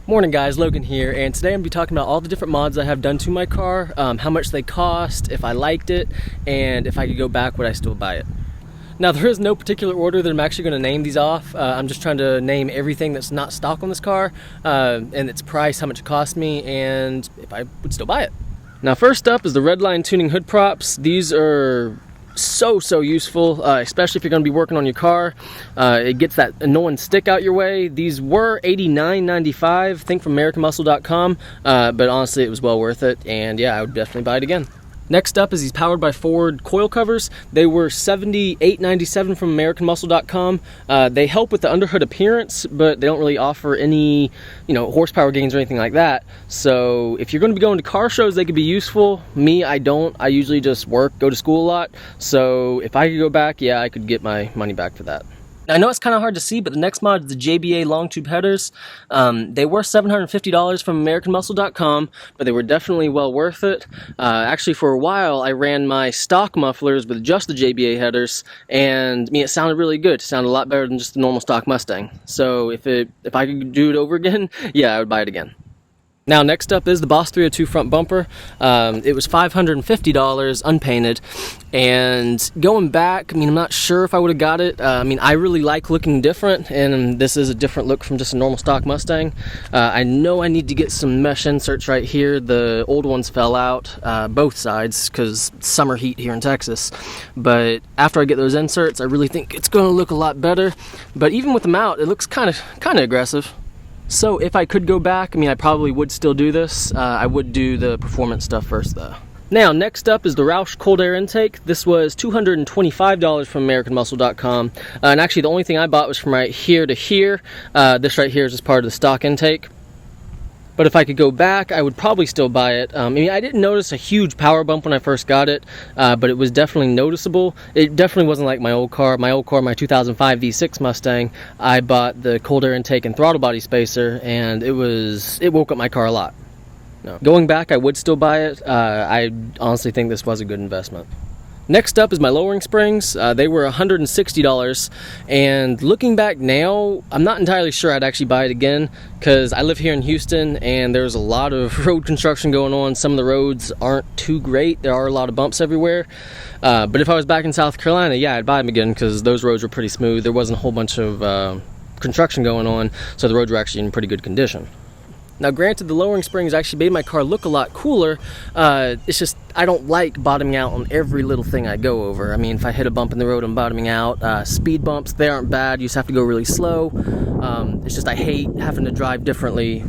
Morning guys, Logan here, and today I'm going to be talking about all the different mods I have done to my car, how much they cost, if I liked it, and if I could go back, would I still buy it. Now there is no particular order that I'm actually going to name these off. I'm just trying to name everything that's not stock on this car, and its price, how much it cost me, and if I would still buy it. Now first up is the Redline tuning hood props. These are so useful, especially if you're going to be working on your car. It gets that annoying stick out your way. These were $89.95, I think, from AmericanMuscle.com, but honestly it was well worth it, and yeah, I would definitely buy it again. Next up is these powered by Ford coil covers. They were $78.97 from AmericanMuscle.com. They help with the underhood appearance, but they don't really offer any, horsepower gains or anything like that. So if you're going to be going to car shows, they could be useful. Me, I don't. I usually just work, go to school a lot. So if I could go back, yeah, I could get my money back for that. Now, I know it's kind of hard to see, but the next mod is the JBA long tube headers. They were $750 from AmericanMuscle.com, but they were definitely well worth it. Actually, for a while, I ran my stock mufflers with just the JBA headers, and it sounded really good. It sounded a lot better than just the normal stock Mustang. So if I could do it over again, yeah, I would buy it again. Now next up is the Boss 302 front bumper. It was $550 unpainted, and going back, I'm not sure if I would have got it. I really like looking different, and this is a different look from just a normal stock Mustang. I know I need to get some mesh inserts right here. The old ones fell out, both sides, because summer heat here in Texas. But after I get those inserts, I really think it's going to look a lot better. But even with them out, it looks kind of aggressive. So if I could go back, I probably would still do this. I would do the performance stuff first though. Now next up is the Roush cold air intake. This was $225 from AmericanMuscle.com. And actually the only thing I bought was from right here to here. This right here is just part of the stock intake. But if I could go back, I would probably still buy it. I didn't notice a huge power bump when I first got it, but it was definitely noticeable. It definitely wasn't like my old car. My 2005 V6 Mustang, I bought the cold air intake and throttle body spacer, and it woke up my car a lot. No. Going back, I would still buy it. I honestly think this was a good investment. Next up is my lowering springs. They were $160, and looking back now, I'm not entirely sure I'd actually buy it again, because I live here in Houston and there's a lot of road construction going on. Some of the roads aren't too great. There are a lot of bumps everywhere. But if I was back in South Carolina, yeah, I'd buy them again, because those roads were pretty smooth. There wasn't a whole bunch of construction going on, so the roads were actually in pretty good condition. Now granted, the lowering springs actually made my car look a lot cooler. It's just I don't like bottoming out on every little thing I go over. If I hit a bump in the road, I'm bottoming out. Speed bumps, they aren't bad. You just have to go really slow. It's just I hate having to drive differently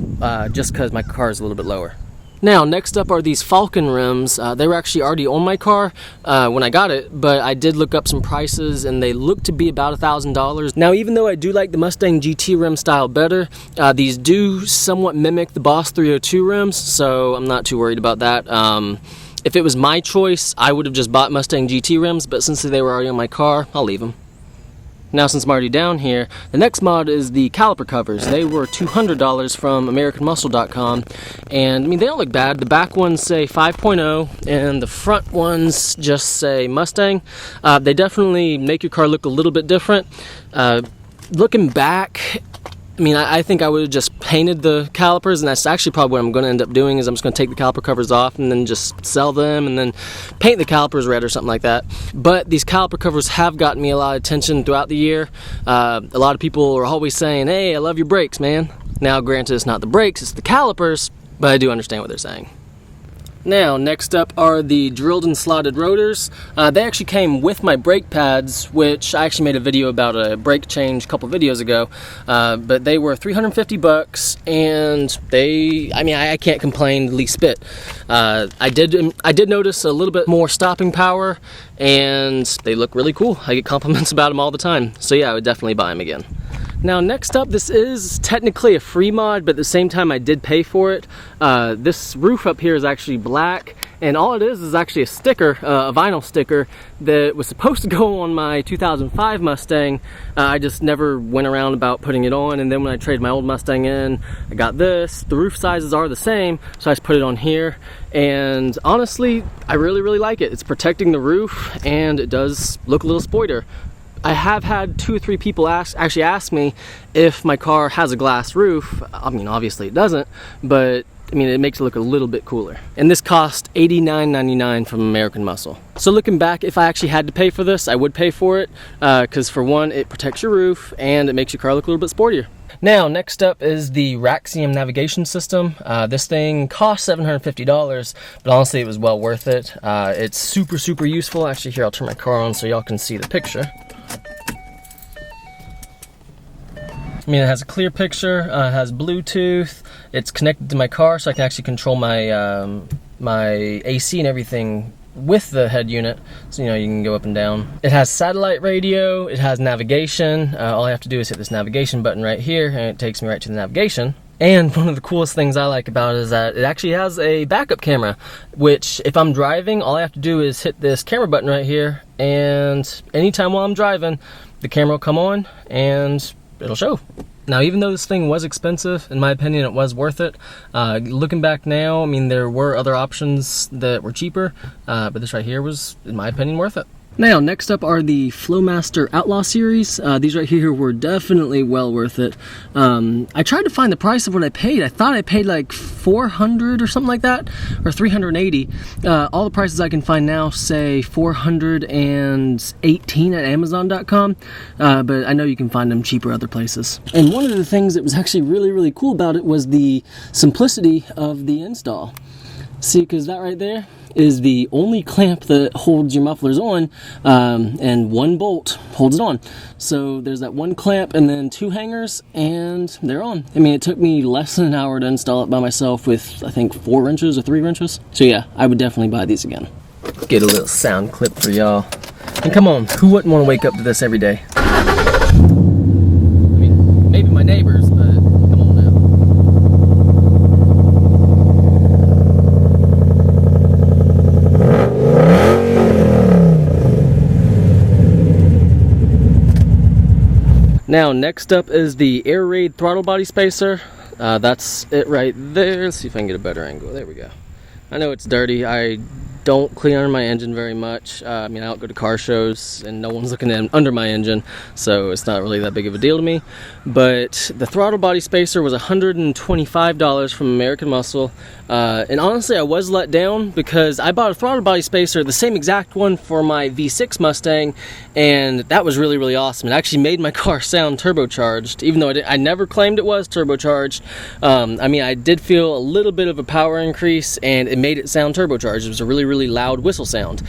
just because my car is a little bit lower. Now, next up are these Faulken Rims. They were actually already on my car when I got it, but I did look up some prices, and they look to be about $1,000. Now, even though I do like the Mustang GT rim style better, these do somewhat mimic the Boss 302 rims, so I'm not too worried about that. If it was my choice, I would have just bought Mustang GT rims, but since they were already on my car, I'll leave them. Now, since I'm already down here, the next mod is the caliper covers. They were $200 from AmericanMuscle.com, and they don't look bad. The back ones say 5.0, and the front ones just say Mustang. They definitely make your car look a little bit different. Looking back, I think I would have just painted the calipers, and that's actually probably what I'm going to end up doing. Is I'm just going to take the caliper covers off and then just sell them and then paint the calipers red or something like that. But these caliper covers have gotten me a lot of attention throughout the year. A lot of people are always saying, "Hey, I love your brakes, man." Now granted, it's not the brakes, it's the calipers, but I do understand what they're saying. Now, next up are the drilled and slotted rotors. They actually came with my brake pads, which I actually made a video about a brake change a couple videos ago. But they were $350, and I can't complain the least bit. I did notice a little bit more stopping power, and they look really cool. I get compliments about them all the time. So yeah, I would definitely buy them again. Now next up, this is technically a free mod, but at the same time I did pay for it. This roof up here is actually black, and all it is actually a sticker, a vinyl sticker that was supposed to go on my 2005 Mustang. I just never went around about putting it on, and then when I traded my old Mustang in, I got this. The roof sizes are the same, so I just put it on here, and honestly, I really like it. It's protecting the roof, and it does look a little spoiler. I have had 2 or 3 people actually ask me if my car has a glass roof. I mean, obviously it doesn't, but I mean, it makes it look a little bit cooler. And this cost $89.99 from American Muscle. So looking back, if I actually had to pay for this, I would pay for it, because for one, it protects your roof and it makes your car look a little bit sportier. Now, next up is the Raxiom navigation system. This thing cost $750, but honestly, it was well worth it. It's super useful. Actually, here, I'll turn my car on so y'all can see the picture. I mean, it has a clear picture, it has Bluetooth, it's connected to my car so I can actually control my my AC and everything with the head unit, so you know, you can go up and down. It has satellite radio, it has navigation. All I have to do is hit this navigation button right here and it takes me right to the navigation. And one of the coolest things I like about it is that it actually has a backup camera, which if I'm driving, all I have to do is hit this camera button right here, and anytime while I'm driving, the camera will come on and it'll show. Now, even though this thing was expensive, in my opinion, it was worth it. Looking back now, I mean, there were other options that were cheaper, but this right here was, in my opinion, worth it. Now, next up are the Flowmaster Outlaw Series. These right here were definitely well worth it. I tried to find the price of what I paid. I thought I paid like $400 or something like that, or $380. All the prices I can find now say $418 at Amazon.com, but I know you can find them cheaper other places. And one of the things that was actually really cool about it was the simplicity of the install. See, because that right there is the only clamp that holds your mufflers on, and one bolt holds it on. So there's that one clamp and then 2 hangers and they're on. I mean, it took me less than an hour to install it by myself with, I think, 4 wrenches or 3 wrenches. So yeah, I would definitely buy these again. Get a little sound clip for y'all. And come on, who wouldn't want to wake up to this every day? I mean, maybe my neighbors, but come on now. Now, next up is the Air Raid throttle body spacer. That's it right there. Let's see if I can get a better angle. There we go. I know it's dirty. I don't clean under my engine very much. I mean, I don't go to car shows and no one's looking under my engine, so it's not really that big of a deal to me. But the throttle body spacer was $125 from American Muscle. And honestly, I was let down because I bought a throttle body spacer, the same exact one for my V6 Mustang, and that was really awesome. It actually made my car sound turbocharged, even though I never claimed it was turbocharged. I mean, I did feel a little bit of a power increase, and it made it sound turbocharged. It was a really loud whistle sound,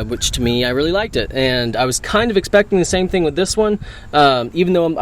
which to me, I really liked it. And I was kind of expecting the same thing with this one, even though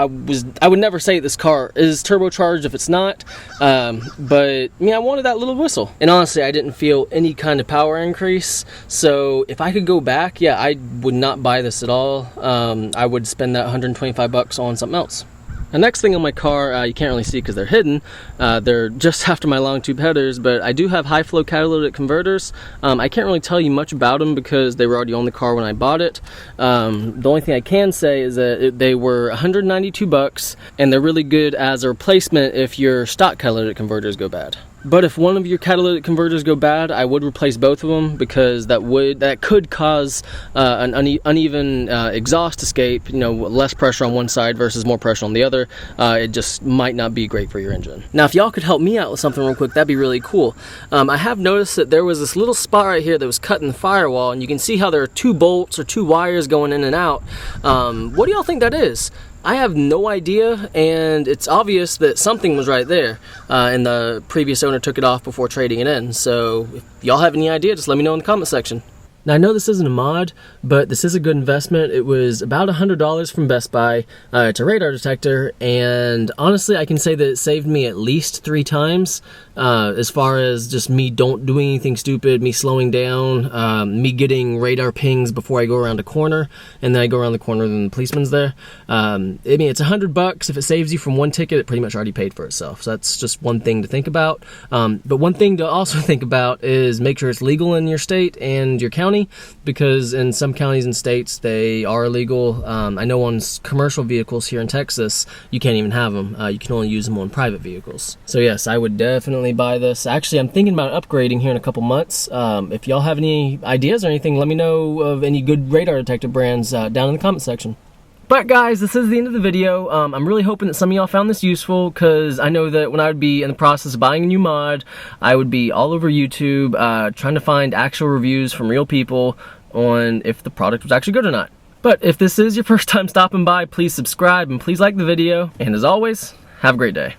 I would never say this car is turbocharged if it's not, but I mean, I wanted that little whistle. And honestly, I didn't feel any kind of power increase, so if I could go back, yeah, I would not buy this at all. I would spend that $125 on something else. The next thing on my car, you can't really see because they're hidden. They're just after my long tube headers, but I do have high flow catalytic converters. I can't really tell you much about them because they were already on the car when I bought it. The only thing I can say is that they were $192, and they're really good as a replacement if your stock catalytic converters go bad. But if one of your catalytic converters go bad, I would replace both of them because that could cause an uneven exhaust escape. You know, less pressure on one side versus more pressure on the other. It just might not be great for your engine. Now, if y'all could help me out with something real quick, that'd be really cool. I have noticed that there was this little spot right here that was cut in the firewall, and you can see how there are 2 bolts or 2 wires going in and out. What do y'all think that is? I have no idea, and it's obvious that something was right there, and the previous owner took it off before trading it in. So if y'all have any idea, just let me know in the comment section. Now, I know this isn't a mod, but this is a good investment. It was about $100 from Best Buy. It's a radar detector, and honestly, I can say that it saved me at least 3 times, as far as just me don't doing anything stupid, me slowing down, me getting radar pings before I go around a corner, and then I go around the corner and the policeman's there. I mean, it's $100. If it saves you from 1 ticket, it pretty much already paid for itself. So that's just one thing to think about. But one thing to also think about is make sure it's legal in your state and your county, because in some counties and states they are illegal. I know on commercial vehicles here in Texas you can't even have them. You can only use them on private vehicles. So yes, I would definitely buy this. Actually, I'm thinking about upgrading here in a couple months. If y'all have any ideas or anything, let me know of any good radar detector brands down in the comment section. But guys, this is the end of the video. I'm really hoping that some of y'all found this useful, because I know that when I would be in the process of buying a new mod, I would be all over YouTube trying to find actual reviews from real people on if the product was actually good or not. But if this is your first time stopping by, please subscribe and please like the video. And as always, have a great day.